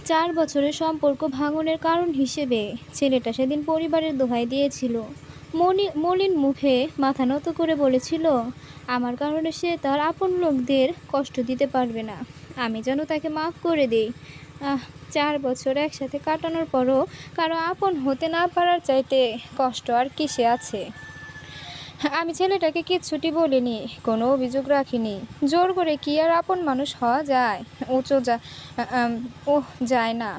4 বছরের সম্পর্ক ভাঙনের কারণ হিসেবে ছেলেটা সেদিন পরিবারের দোহাই দিয়েছিল। মলিন মুখে মাথা নত করে বলেছিল, আমার কারণে সে তার আপন লোকদের কষ্ট দিতে পারবে না। আমি যেন তাকে মাফ করে দেই। আহ 4 বছর একসাথে কাটানোর পরও কারো আপন হতে না পারার চাইতে কষ্ট আর কিসে আছে। আমি ছেলেটাকে কিচ্ছুটি বলিনি, কোনো অভিযোগ রাখিনি। জোর করে কি আর আপন মানুষ হওয়া যায়? উঁচু যা আম, ওহ যায় না।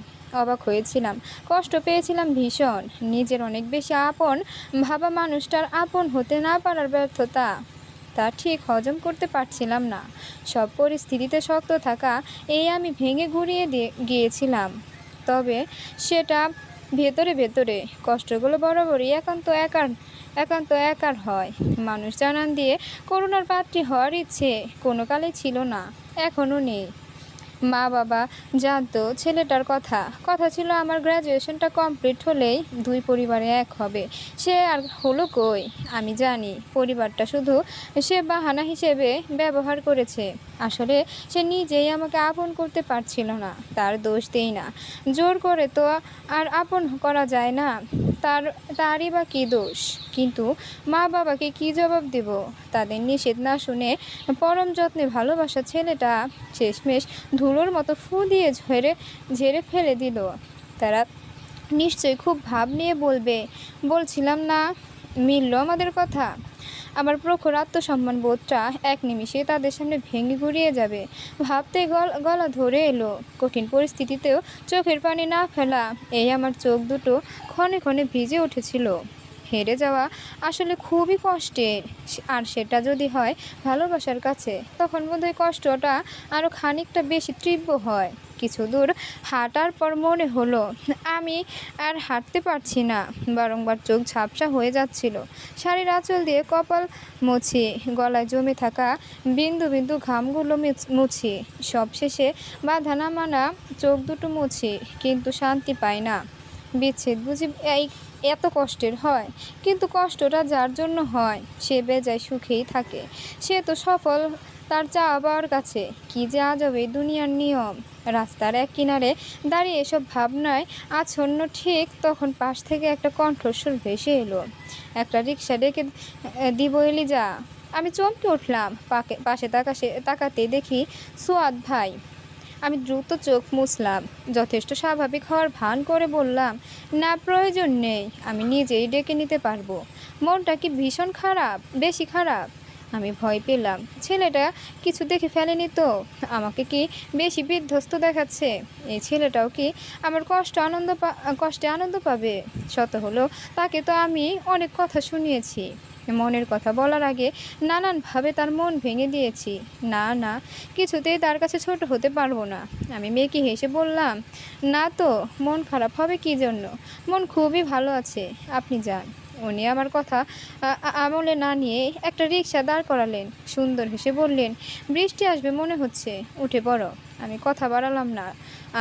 অবাক হয়েছিলাম, কষ্ট পেয়েছিলাম ভীষণ। নিজের অনেক বেশি আপন ভাবা মানুষটার আপন হতে না পারার ব্যর্থতা, তা ঠিক হজম করতে পারছিলাম না। সব পরিস্থিতিতে শক্ত থাকা, এই আমি ভেঙে গুঁড়িয়ে গিয়েছিলাম। তবে সেটা ভেতরে ভেতরে কষ্টগুলো বরাবরই একান্ত একার হয়। মানুষ জানান দিয়ে করুণার পাত্রী হওয়ার ইচ্ছে কোনো কালে ছিল না, এখনও নেই। মা বাবা জানতো ছেলেটার কথা ছিল আমার গ্র্যাজুয়েশনটা কমপ্লিট হলেই দুই পরিবারে এক হবে। সে আর হলো কই? আমি জানি পরিবারটা শুধু সে বাহানা হিসেবে ব্যবহার করেছে। আসলে সে নিজেই আমাকে আপন করতে পারছিল না। তার দোষ দেই না, জোর করে তো আর আপন করা যায় না। তারই বা কী দোষ? কিন্তু মা বাবাকে কি জবাব দেব? তাদের নিষেধ না শুনে পরম যত্নে ভালোবাসা ছেলেটা শেষমেশ ধুলোর মতো ফু দিয়ে ঝেড়ে ফেলে দিল। তারা নিশ্চয়ই খুব ভাব নিয়ে বলছিলাম না, মিলল আমাদের কথা। আমার প্রখর আত্মসম্মান বোধটা এক নিমিষে তাদের সামনে ভেঙে গুঁড়িয়ে যাবে ভাবতে গলা ধরে এলো। কঠিন পরিস্থিতিতেও চোখের পানি না ফেলা এই আমার চোখ দুটো ক্ষণে ক্ষণে ভিজে উঠেছিল। হেরে যাওয়া আসলে খুবই কষ্টের, আর সেটা যদি হয় ভালোবাসার কাছে, তখন বোধহয় কষ্টটা আরও খানিকটা বেশি তীব্র হয়। কিছু দূর হাঁটার পর মনে হলো আমি আর হাঁটতে পারছি না, বারংবার চোখ ঝাপসা হয়ে যাচ্ছিল। শাড়ির আঁচল দিয়ে কপাল মুছি, গলায় জমে থাকা বিন্দু বিন্দু ঘামগুলো মুছি, সবশেষে বাঁধা না মানা চোখ দুটো মুছি, কিন্তু শান্তি পাই না। বিচ্ছেদ বুঝি এত কষ্টের হয়? কিন্তু কষ্টটা যার জন্য হয় সে বেজায় সুখেই থাকে। সে তো সফল তার চাওয়া পাওয়ার কাছে। কী যে আজব এই দুনিয়ার নিয়ম। রাস্তার এক কিনারে দাঁড়িয়ে এসব ভাবনায় আচ্ছন্ন ঠিক তখন পাশ থেকে একটা কণ্ঠস্বর ভেসে এলো, একটা রিক্সা ডেকে দিব এলিজা। আমি চমকে উঠলাম, পাশে তাকাতে দেখি সুয়াদ ভাই। আমি দ্রুত চোখ মুছলাম, যথেষ্ট স্বাভাবিক হওয়ার ভান করে বললাম, না প্রয়োজন নেই, আমি নিজেই ডেকে নিতে পারবো। মনটা কি ভীষণ খারাপ? বেশি খারাপ? আমি ভয় পেলাম ছেলেটা কিছু দেখে ফেলেনি তো? আমাকে কি বেশি বিধ্বস্ত দেখাচ্ছে? এই ছেলেটাও কি আমার কষ্টে আনন্দ পাবে? শত হলো তাকে তো আমি অনেক কথা শুনিয়েছি, মনের কথা বলার আগে নানানভাবে তার মন ভেঙে দিয়েছি। না না, কিছুতেই তার কাছে ছোট হতে পারবো না। আমি মেয়েকে হেসে বললাম, না তো, মন খারাপ হবে কী জন্য? মন খুবই ভালো আছে, আপনি যান। উনি আমার কথা আমলে না নিয়ে একটা রিক্সা দাঁড় করালেন, সুন্দর হেসে বললেন, বৃষ্টি আসবে মনে হচ্ছে, উঠে পড়ো। আমি কথা বাড়ালাম না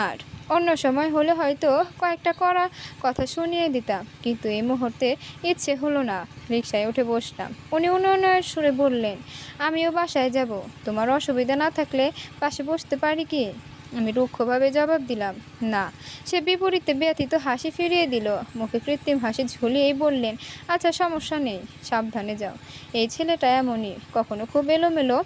আর। অন্য সময় হলে হয়তো কয়েকটা কড়া কথা শুনিয়ে দিতাম, কিন্তু এই মুহূর্তে ইচ্ছে হলো না। রিকশায় উঠে বসলাম। উনি উন্নয়নের সুরে বললেন, আমিও বাসায় যাব, তোমার অসুবিধা না থাকলে পাশে বসতে পারি কি? আমি রুক্ষভাবে জবাব দিলাম, না। সে বিপরীতে ব্যথিত হাসি ফিরিয়ে দিল, মুখে কৃত্রিম হাসি ঝুলিয়েই বললেন, আচ্ছা সমস্যা নেই, সাবধানে যাও। এই ছেলেটা এমনই, কখনো খুব এলোমেলো,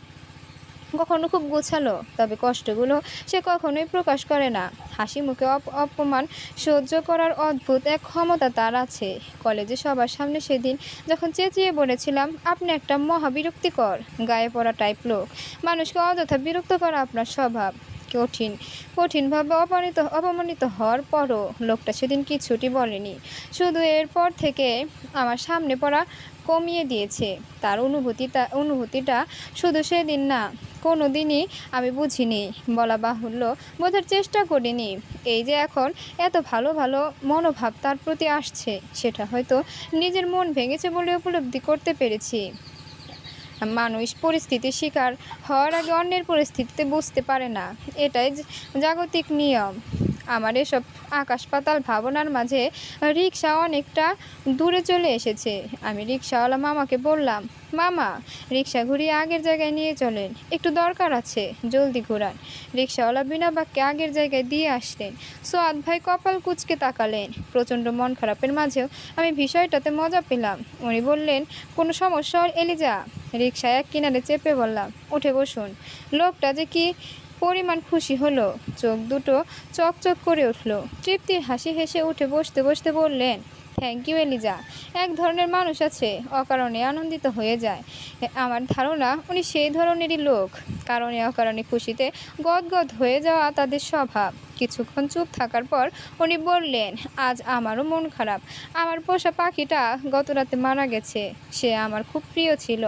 কখনো খুব গোছালো, তবে কষ্টগুলো সে কখনোই প্রকাশ করে না। হাসি মুখে অপমান সহ্য করার অদ্ভুত এক ক্ষমতা তার আছে। কলেজে সবার সামনে সেদিন যখন চেঁচিয়ে বলেছিলাম, আপনি একটা মহাবিরক্তিকর গায়ে পড়া টাইপ লোক, মানুষকে অযথা বিরক্ত করা আপনার স্বভাব, কঠিনভাবে অপমানিত হওয়ার পরও লোকটা সেদিন কিছুটি বলেনি, শুধু এরপর থেকে আমার সামনে পড়া কমিয়ে দিয়েছে। তার অনুভূতিটা শুধু সেদিন না, কোনো দিনই আমি বুঝিনি, বলা বাহুল্য, বোঝার চেষ্টা করিনি। এই যে এখন এত ভালো ভালো মনোভাব তার প্রতি আসছে, সেটা হয়তো নিজের মন ভেঙেছে বলে উপলব্ধি করতে পেরেছি। মানুষ পরিস্থিতির শিকার হওয়ার আগে অন্যের পরিস্থিতিতে বুঝতে পারে না, এটাই জাগতিক নিয়ম। আমার এসব আকাশ পাতাল ভাবনার মাঝে রিকশা অনেকটা দূরে চলে এসেছে। আমি রিকশাওয়ালা মামাকে বললাম, মামা, রিকশা ঘুরিয়ে আগের জায়গায় নিয়ে চলেন, একটু দরকার আছে, জলদি ঘোরান। রিকশাওয়ালা বিনা বাক্যে আগের জায়গায় দিয়ে আসলেন। সোয়াদ ভাই কপাল কুঁচকে তাকালেন। প্রচণ্ড মন খারাপের মাঝেও আমি বিষয়টাতে মজা পেলাম। উনি বললেন, কোনো সমস্যা এলিজা? রিকশায় এক কিনারে চেপে বললাম, উঠে বসুন। লোকটা যে কি পরিমাণ খুশি হলো, চোখ দুটো চকচক করে উঠল। তৃপ্তির হাসি হেসে উঠে বসতে বসতে বললেন, থ্যাংক ইউ এলিজা। এক ধরনের মানুষ আছে, অকারণে আনন্দিত হয়ে যায়। আমার ধারণা উনি সেই ধরনেরই লোক। কারণে অকারণে খুশিতে গদগদ হয়ে যাওয়া তাদের স্বভাব। কিছুক্ষণ চুপ থাকার পর উনি বললেন, আজ আমারও মন খারাপ। আমার পোষা পাখিটা গত রাতে মারা গেছে। সে আমার খুব প্রিয় ছিল,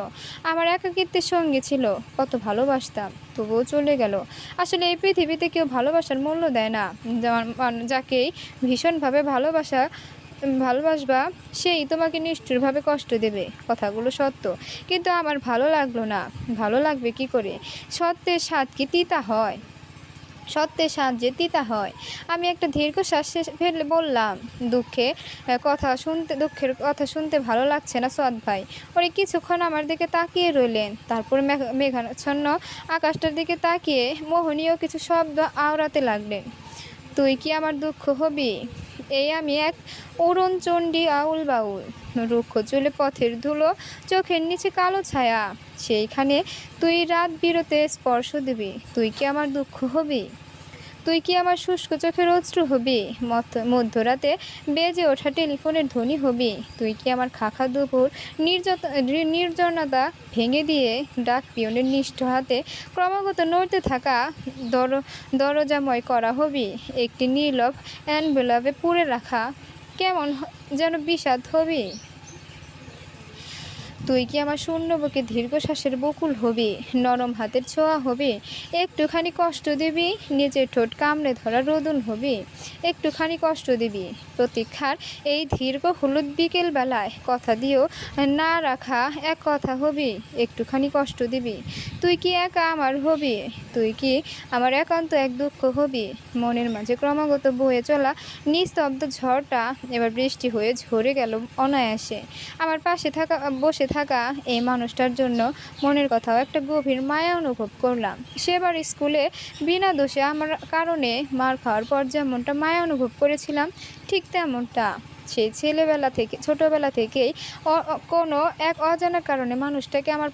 আমার একাকিত্বের সঙ্গে ছিল। কত ভালোবাসতাম, তবুও চলে গেল। আসলে এই পৃথিবীতে কেউ ভালোবাসার মূল্য দেয় না। যাকেই ভীষণভাবে ভালোবাসবা সেই তোমাকে নিষ্ঠুরভাবে কষ্ট দেবে। কথাগুলো সত্য, কিন্তু আমার ভালো লাগলো না। ভালো লাগবে কি করে? সত্যের স্বাদ কি তিতা হয়? সত্যের স্বাদ যে তিতা হয়। আমি একটা দীর্ঘশ্বাস ফেলে বললাম, দুঃখের কথা শুনতে ভালো লাগছে না সোয়াদ ভাই। উনি কিছুক্ষণ আমার দিকে তাকিয়ে রইলেন, তারপর মেঘাচ্ছন্ন আকাশটার দিকে তাকিয়ে মোহনীয় কিছু শব্দ আওড়াতে লাগলেন। তুই কি আমার দুঃখ হবি? এই আমি এক অরুণচণ্ডী আউল বাউল। রুক্ষ চুলে পথের ধুলো, চোখের নিচে কালো ছায়া। সেইখানে তুই রাত বিরতে স্পর্শ দিবি। তুই কি আমার দুঃখ হবি? তুই কি আমার শুষ্ক চোখের অশ্রু হবি? মধ্যরাতে বেজে ওঠা টেলিফোনের ধ্বনি হবি? তুই কি আমার খাখা দুপুর নির্জনতা ভেঙে দিয়ে ডাক পিয়নের নিষ্ঠ হাতে ক্রমাগত নড়তে থাকা দরজাময় করা হবি? একটি নীরব অ্যানভেলপে পুড়ে রাখা কেমন যেন বিষাদ হবি? তুই কি আমার শূন্য বুকে দীর্ঘশ্বাসের বকুল হবি? নরম হাতের ছোঁয়া হবি? একটুখানি কষ্ট দিবি? নিজের ঠোঁট কামড়ে ধরা রোদন হবি? একটুখানি কষ্ট দিবি? প্রতীক্ষার এই দীর্ঘ হলুদ বিকেলবেলায় কথা দিয়েও না রাখা এক কথা হবি? একটুখানি কষ্ট দিবি? তুই কি একা আমার হবি? তুই কি আমার একান্ত এক দুঃখ হবি? মনের মাঝে ক্রমাগত বয়ে চলা নিস্তব্ধ ঝড়টা এবার বৃষ্টি হয়ে ঝরে গেল অনায়াসে। আমার পাশে বসে থাকা এই মানুষটার জন্য মনের কথাও একটা গভীর মায়া অনুভব করলাম। সেবার স্কুলে বিনা দোষে আমার কারণে মার খাওয়ার পর যেমনটা মায়া অনুভব করেছিলাম, ঠিক তেমনটা সেই ছোটবেলা থেকেই কোনো এক অজানা কারণে মানুষটাকে আমার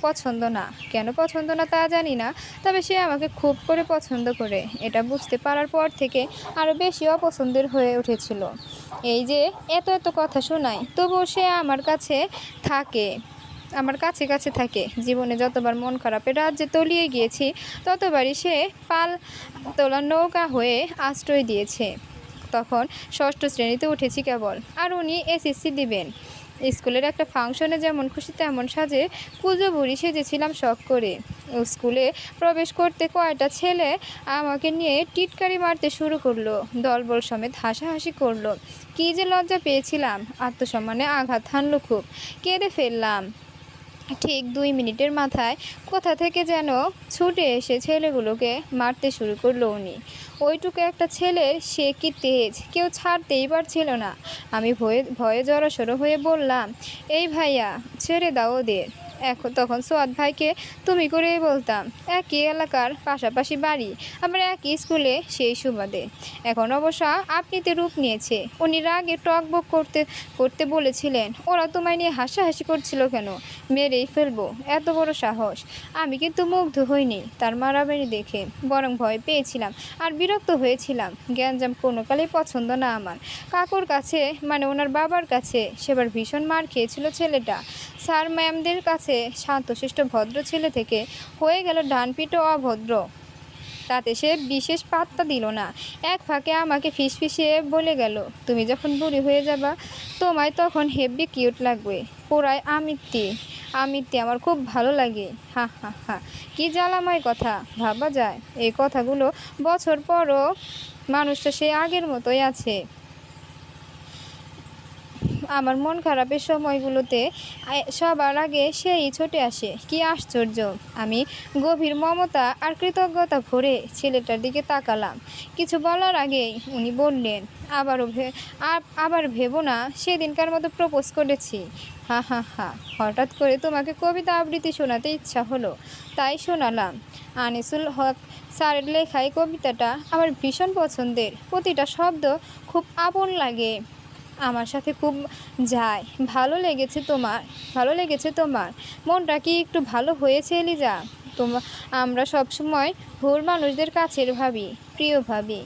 পছন্দ না। কেন পছন্দ না তা জানি না, তবে সে আমাকে খুব করে পছন্দ করে। এটা বুঝতে পারার পর থেকে আরও বেশি অপছন্দের হয়ে উঠেছিল। এই যে এত এত কথা শোনাই, তবুও সে আমার কাছে কাছে থাকে। জীবনে যতবার মন খারাপের রাজ্যে তলিয়ে গিয়েছি, ততবারই সে পাল তোলা নৌকা হয়ে আশ্রয় দিয়েছে। তখন ষষ্ঠ শ্রেণীতে উঠেছি কেবল, আর উনি এসএসসি দিবেন। স্কুলের একটা ফাংশনে যেমন খুশি তেমন সাজে কুজো বুড়ি সেজেছিলাম শখ করে। স্কুলে প্রবেশ করতে কয়টা ছেলে আমাকে নিয়ে টিটকারি মারতে শুরু করলো, দলবল সমেত হাসাহাসি করলো। কী যে লজ্জা পেয়েছিলাম, আত্মসম্মানে আঘাত হানলো খুব। কেঁদে ফেললাম। ঠিক 2 মিনিটের মাথায় কোথা থেকে যেন ছুটে এসে ছেলেগুলোকে মারতে শুরু করলো উনি। ওইটুকু একটা ছেলের সে কি তেজ, কেউ ছাড়তেই পারছিল না। আমি ভয়ে জড়সড় হয়ে বললাম, এই ভাইয়া, ছেড়ে দাও ওদের। তখন সোয়াদ ভাইকে তুমি করেই বলতাম। একই এলাকার, পাশাপাশি বাড়ি, আবার একই স্কুলে, সেই সুবাদে। এখন অবশ্য আপনিতে রূপ নিয়েছে। উনি রাগে টকবক করতে বলেছিলেন, ওরা তোমায় নিয়ে হাসাহাসি করছিল কেন? মেরেই ফেলবো, এত বড় সাহস। আমি কিন্তু মুগ্ধ হইনি তার মারামারি দেখে, বরং ভয় পেয়েছিলাম আর বিরক্ত হয়েছিলাম। গ্যাঞ্জাম কোনো কালেই পছন্দ না আমার। কাকুর কাছে, মানে ওনার বাবার কাছে সেবার ভীষণ মার খেয়েছিল ছেলেটা। স্যার ম্যামদের কাছে শান্তশিষ্ট ভদ্র ছেলে থেকে হয়ে গেল ডানপিট ও অভদ্র। তাতে সে বিশেষ পাত্তা দিল না। এক ফাঁকে আমাকে ফিসফিসিয়ে বলে গেল, তুমি যখন বুড়ি হয়ে যাবা, তোমায় তখন হেব্বি কিউট লাগবে। পুরাই আমিত্তি আমার খুব ভালো লাগে। হা হা হা, কী জ্বালাময় কথা, ভাবা যায়? এই কথাগুলো বছর পরও মানুষটা সে আগের মতোই আছে। আমার মন খারাপের সময়গুলোতে সবার আগে সেই ছুটে আসে। কি আশ্চর্য! আমি গভীর মমতা আর কৃতজ্ঞতা ভরে ছেলেটার দিকে তাকালাম। কিছু বলার আগেই উনি বললেন, আবার ভেবো না সেদিনকার মতো প্রপোজ করেছি। হা হা হা। হঠাৎ করে তোমাকে কবিতা আবৃত্তি শোনাতে ইচ্ছা হলো, তাই শোনালাম। আনিসুল হক স্যারের লেখা এই কবিতাটা আমার ভীষণ পছন্দের। প্রতিটা শব্দ খুব আপন লাগে, আমার সাথে খুব যায়। ভালো লেগেছে তোমার? মনটা কি একটু ভালো হয়েছে এলিজা? আমরা সবসময় ভুল মানুষদের কাছের ভাবি, প্রিয় ভাবি,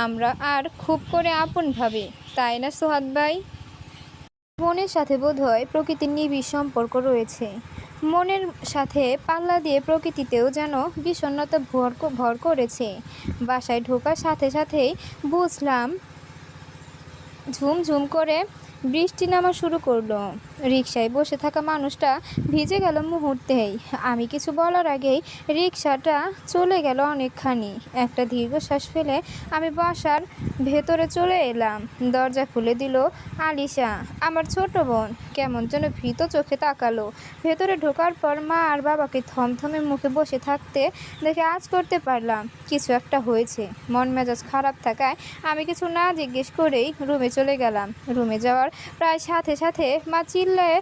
আমরা আর খুব করে আপন ভাবি, তাই না সোহাদ ভাই? মনের সাথে বোধহয় প্রকৃতির নিবিড় সম্পর্ক রয়েছে। মনের সাথে পাল্লা দিয়ে প্রকৃতিতেও যেন বিষণ্ণতা ভর করেছে। বাসায় ঢোকার সাথে সাথেই বুঝলাম ঝুমঝুম করে বৃষ্টি নামা শুরু করলো। রিকশায় বসে থাকা মানুষটা ভিজে গেল মুহূর্তেই। আমি কিছু বলার আগেই রিকশাটা চলে গেল অনেকখানি। একটা দীর্ঘশ্বাস ফেলে আমি বাসার ভেতরে চলে এলাম। দরজা খুলে দিল আলিশা, আমার ছোট বোন। কেমন যেন ভীত চোখে তাকালো। ভেতরে ঢোকার পর মা আর বাবাকে থমথমে মুখে বসে থাকতে দেখে আজ করতে পারলাম কিছু একটা হয়েছে। মন মেজাজ খারাপ থাকায় আমি কিছু না জিজ্ঞেস করেই রুমে চলে গেলাম। রুমে যাওয়ার প্রায় সাথে সাথে মা চিল্লায়ে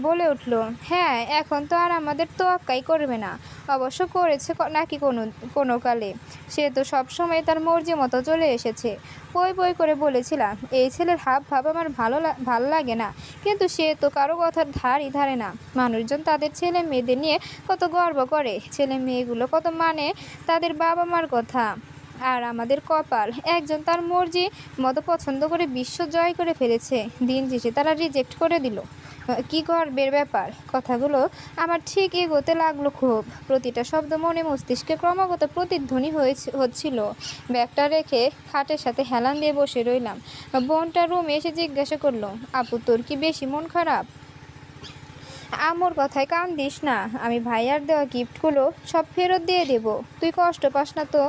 বলে উঠল, হ্যাঁ, এখন তো আর আমাদের তোয়াক্কাই করবে না। অবশ্য করেছে নাকি কোনো কালে? সে তো সবসময় তার মর্জি মতো চলে এসেছে। বই বই করে বলেছিলাম এই ছেলের হাব ভাব আমার ভালো লাগে না, কিন্তু সে তো কারো কথার ধারই ধারে না। মানুষজন তাদের ছেলে মেয়েদের নিয়ে কত গর্ব করে, ছেলে মেয়েগুলো কত মানে তাদের বাবা মার কথা। আর আমাদের কপাল, একজন তার মর্জি মতো পছন্দ করে বিশ্ব জয় করে ফেলেছে, দিন শেষে তারা রিজেক্ট করে দিল। কি গর্বের ব্যাপার। কথাগুলো আমার ঠিক এগোতে লাগলো খুব। প্রতিটা শব্দ মনে মস্তিষ্কে ক্রমাগত প্রতিধ্বনি হচ্ছিল। ব্যাগটা রেখে খাটের সাথে হেলান দিয়ে বসে রইলাম। বোনটা রুমে এসে জিজ্ঞাসা করলো, আপু তোর কি বেশি মন খারাপ? আম্মুর কথায় কান দিস না, আমি ভাইয়ার দেওয়া গিফটগুলো সব ফেরত দিয়ে দেব। তুই কষ্ট পাস না তো?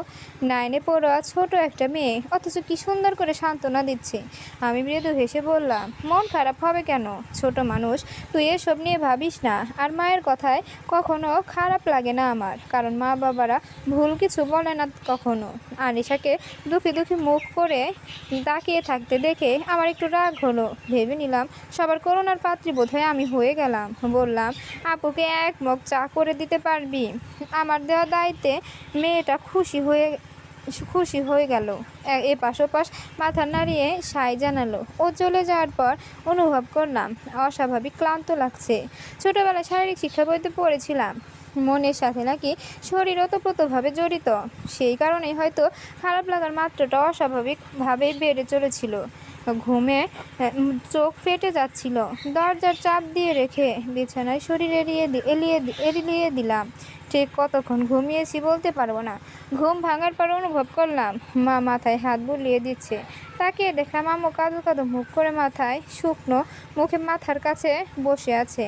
9-এ পড়া ছোট একটা মেয়ে, অথচ কি সুন্দর করে সান্ত্বনা দিচ্ছে। আমি মৃদু হেসে বললাম, মন খারাপ হবে কেন? ছোট মানুষ, তুই এসব নিয়ে ভাবিস না। আর মায়ের কথায় কখনো খারাপ লাগে না আমার, কারণ মা বাবারা ভুল কিছু বলে না কখনো। আনিশাকে দুঃখী দুঃখী মুখ করে তাকিয়ে থাকতে দেখে আমার একটু রাগ হলো। ভেবে নিলাম সবার করোনার পাত্রী বোধহয় আমি হয়ে গেলাম। বললাম, আপুকে এক মগ চা করে দিতে পারবি? আমার দেওয়া দায়িত্বে মেয়েটা খুশি হয়ে গেল। এপাশ ওপাশ মাথা নাড়িয়ে সায় জানালো। ও চলে যাওয়ার পর অনুভব করলাম অস্বাভাবিক ক্লান্ত লাগছে। ছোটবেলায় শারীরিক শিক্ষা বইতে পড়েছিলাম মনের সাথে নাকি শরীর ওতপ্রোতভাবে জড়িত। সেই কারণেই হয়তো খারাপ লাগার মাত্রাটা অস্বাভাবিকভাবেই বেড়ে চলেছিল। ঘুমে চোখ ফেটে যাচ্ছিল। দরজার চাপ দিয়ে রেখে বিছানায় শরীর এলিয়ে দিলাম। ঠিক কতক্ষণ ঘুমিয়েছি বলতে পারবো না। ঘুম ভাঙার পর অনুভব করলাম মা মাথায় হাত বুলিয়ে দিচ্ছে। তাকিয়ে দেখলাম আম্মু কাঁদো কাঁদো মুখ করে মাথায় শুকনো মুখে মাথার কাছে বসে আছে।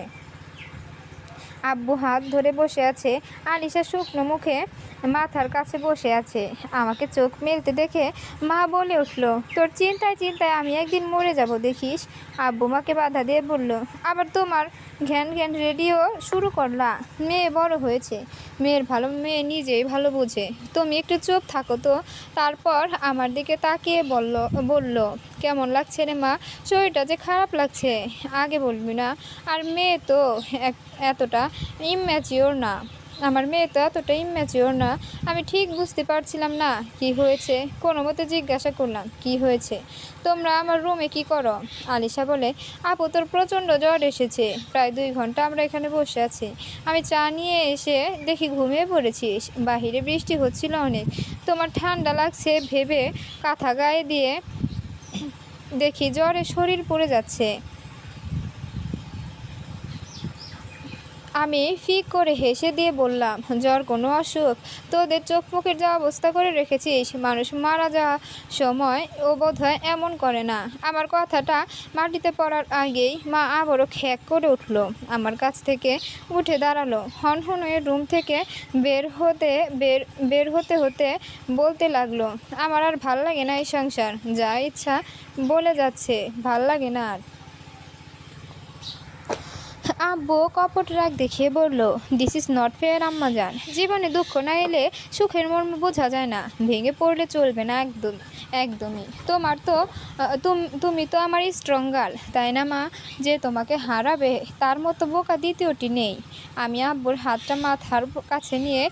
আব্বু হাত ধরে বসে আছে। আলিশা শুকনো মুখে মাথার কাছে বসে আছে। আমাকে চোখ মেলতে দেখে মা বলে উঠল, তোর চিন্তায় চিন্তায় আমি একদিন মরে যাব দেখিস। আব্বু মাকে বাধা দিয়ে বলল, আবার তোমার ঘ্যান ঘ্যান রেডিও শুরু করলা? মেয়ে বড় হয়েছে, মেয়ে নিজেই ভালো বোঝে। তুমি একটু চুপ থাকো তো। তারপর আমার দিকে তাকিয়ে বলল, কেমন লাগছে রে মা? শরীরটা যে খারাপ লাগছে, আগে বলবি না? আর মেয়ে তো এতটা ইম্যাচিওর না। আমার মেয়ে তো এতটা ইম্যাচিওর না। আমি ঠিক বুঝতে পারছিলাম না কি হয়েছে। কোনো মতে জিজ্ঞাসা করলাম, কি হয়েছে? তোমরা আমার রুমে কি করো? আলিশা বলে, আপু তোর প্রচণ্ড জ্বর এসেছে। প্রায় 2 ঘন্টা আমরা এখানে বসে আছি। আমি চা নিয়ে এসে দেখি ঘুমিয়ে পড়েছিস। বাহিরে বৃষ্টি হচ্ছিল অনেক। তোমার ঠান্ডা লাগছে ভেবে কাঁথা গায়ে দিয়ে দেখি জ্বরে শরীর পুড়ে যাচ্ছে। আমি ফিক করে হেসে দিয়ে বললাম, জ্বর কোনো অসুখ? তোদের চোখ মুখের যা অবস্থা করে রেখেছিস, মানুষ মারা যাওয়ার সময় ও বোধহয় এমন করে না। আমার কথাটা মাটিতে পড়ার আগেই মা আবারও খ্যাক করে উঠল। আমার কাছ থেকে উঠে দাঁড়ালো। হনহনের রুম থেকে বের হতে বলতে লাগলো, আমার আর ভাল লাগে না এই সংসার। যা ইচ্ছা বলে যাচ্ছে, ভাল লাগে না আর। আব্বু কপট রাগ দেখিয়ে বলল, দিস ইজ নট ফেয়ার আম্মাজান। জীবনে দুঃখ না এলে সুখের মর্ম বোঝা যায় না। ভেঙে পড়লে চলবে না একদমই। তোমার তো তুমি তো আমার স্ট্রং গার্ল, তাই না মা? যে তোমাকে হারাবে তার মতো বোকা দ্বিতীয়টি নেই। আমি আব্বুর হাতটা মাথার কাছে নিয়ে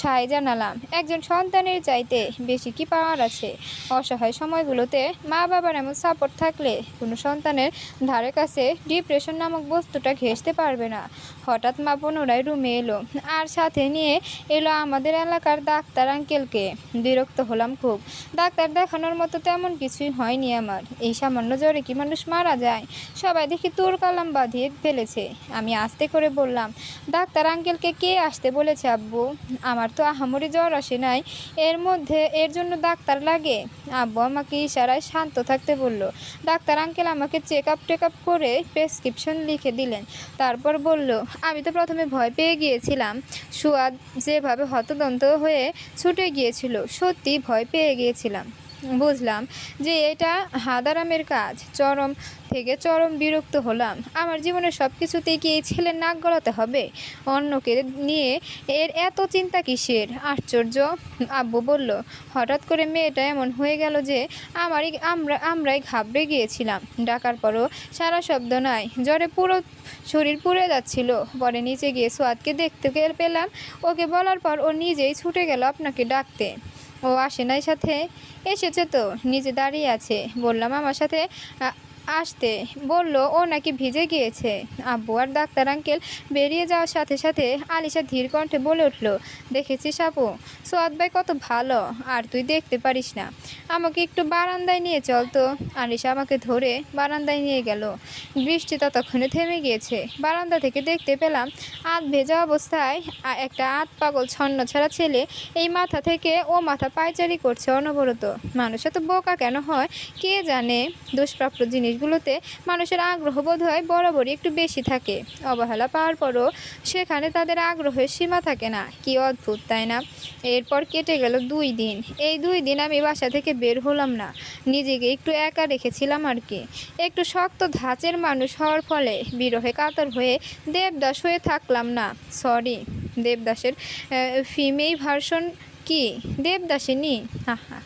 সায় জানালাম, একজন সন্তানের চাইতে বেশি কি পাওয়ার আছে? অসহায় সময়গুলোতে মা বাবার এমন সাপোর্ট থাকলে কোনো সন্তানের ধারে কাছে ডিপ্রেশন নামক বস্তুটা ঘেঁষতে পারবে না। হঠাৎ মা পুনরায় রুমে এলো, আর সাথে নিয়ে এলো আমাদের এলাকার ডাক্তার আঙ্কেলকে। বিরক্ত হলাম খুব। ডাক্তার দেখানোর মতো তেমন কিছুই হয়নি আমার। এই সামান্য জ্বরে কি মানুষ মারা যায়? সবাই দেখি তোর কালাম বাঁধিয়ে ফেলেছে। আমি আস্তে করে বললাম, ডাক্তার আঙ্কেলকে কে আসতে বলেছে আব্বু? আমার তো আহামরি জ্বর আসে নাই, এর জন্য ডাক্তার লাগে? আব্বু আমাকে ইশারায় শান্ত থাকতে বলল। ডাক্তার আঙ্কেল আমাকে চেক আপ করে প্রেসক্রিপশন লিখে দিলেন। তারপর বলল, আমি তো প্রথমে ভয় পেয়ে গিয়েছিলাম। সুয়াদ যেভাবে হতদন্ত হয়ে ছুটে গিয়েছিল, সত্যি ভয় পেয়ে গিয়েছিলাম। বুঝলাম যে এটা হাদারামের কাজ। চরম বিরক্ত হলাম। আমার জীবনের সব কিছুতেই কি এই ছেলের নাক গলাতে হবে? অন্যকে নিয়ে এর এত চিন্তা কিসের? আশ্চর্য। আব্বু বলল, হঠাৎ করে মেয়েটা এমন হয়ে গেল যে আমরাই ঘাবড়ে গিয়েছিলাম। ডাকার পরও সারা শব্দ নাই। জ্বরে পুরো শরীর পুড়ে যাচ্ছিল। পরে নিচে গিয়ে সোয়াদকে দেখতে পেলাম। ওকে বলার পর ও নিজেই ছুটে গেল আপনাকে ডাকতে। ও আসে নাই সাথে? এসেছে তো, নিচে দাঁড়িয়ে আছে। বললাম আমার সাথে আসতে, বলল ও নাকি ভিজে গিয়েছে। আব্বু আর ডাক্তার আঙ্কেল বেরিয়ে যাওয়ার সাথে সাথে আলিশা ধীর কণ্ঠে বলে উঠল, দেখেছিস আপু, সোয়াদ ভাই কত ভালো, আর তুই দেখতে পারিস না? আমাকে একটু বারান্দায় নিয়ে চল তো। আলিশা আমাকে ধরে বারান্দায় নিয়ে গেল। বৃষ্টি ততক্ষণে থেমে গিয়েছে। বারান্দা থেকে দেখতে পেলাম আধ ভেজা অবস্থায় একটা পাগল ছন্ন ছাড়া ছেলে এই মাথা থেকে ও মাথা পায়চারি করছে অনবরত। মানুষ এত বোকা কেন হয় কে জানে? দুষ্প্রাপ্য জিনিসগুলোতে মানুষের আগ্রহ বোধ হয় বরাবরই একটু বেশি থাকে। অবহেলা পাওয়ার পরও সেখানে তাদের আগ্রহের সীমা থাকে না। কি অদ্ভুত, তাই না? এরপর কেটে গেল 2 দিন। এই 2 দিন আমি বাসা থেকে বের হলাম না। নিজেকে একটু একা রেখেছিলাম আর কি। একটু শক্ত ধাঁচের মানুষ হওয়ার ফলে বিরহে কাতর হয়ে দেবদাস হয়ে থাকলাম না। সরি। দেবদাসের ফিমেল ভার্সন কি দেবদাসিনী? হাহা,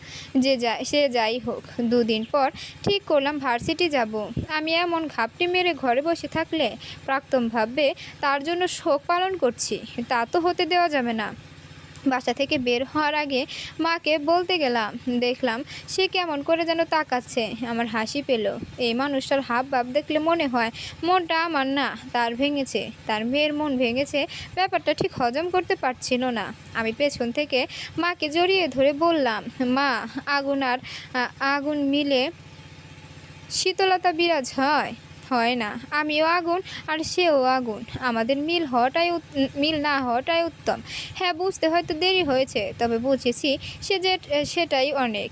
সে যাই হোক। 2 দিন পর ঠিক করলাম ভার্সিটি যাব। আমি এমন ঘাপটি মেরে ঘরে বসে থাকলে প্রাক্তন ভাববে তার জন্য শোক পালন করছি। তা তো হতে দেওয়া যাবে না। বাসা থেকে বের হওয়ার আগে মাকে বলতে গেলাম, দেখলাম সে কেমন করে যেন তাকাচ্ছে। আমার হাসি পেল। এই মানুষটার হাব ভাব দেখলে মনে হয় মনটা আমার না, তার ভেঙেছে। তার মেয়ের মন ভেঙেছে, ব্যাপারটা ঠিক হজম করতে পারছিল না। আমি পেছন থেকে মাকে জড়িয়ে ধরে বললাম, মা, আগুন মিলে শীতলতা বিরাজ হয় না। আমিও আগুন আর সেও আগুন। আমাদের মিল না হওয়াটাই উত্তম। হ্যাঁ, বুঝতে হয়তো দেরি হয়েছে, তবে বুঝেছি সেটাই অনেক।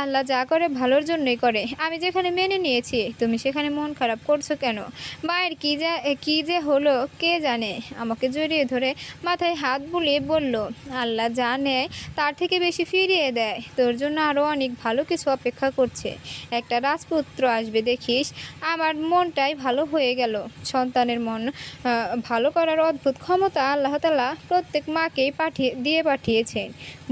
আল্লাহ যা করে ভালোর জন্যই করে। আমি যেখানে মেনে নিয়েছি, তুমি সেখানে মন খারাপ করছো কেন? মায়ের কি যে হলো কে জানে। আমাকে জড়িয়ে ধরে মাথায় হাত বুলিয়ে বলল, আল্লাহ যা নেয় তার থেকে বেশি ফিরিয়ে দেয়। তোর জন্য আরও অনেক ভালো কিছু অপেক্ষা করছে। একটা রাজপুত্র আসবে দেখিস। আমার মনটাই ভালো হয়ে গেল। সন্তানের মন ভালো করার অদ্ভুত ক্ষমতা আল্লাহ তাআলা প্রত্যেক মাকেই পাঠিয়েছেন।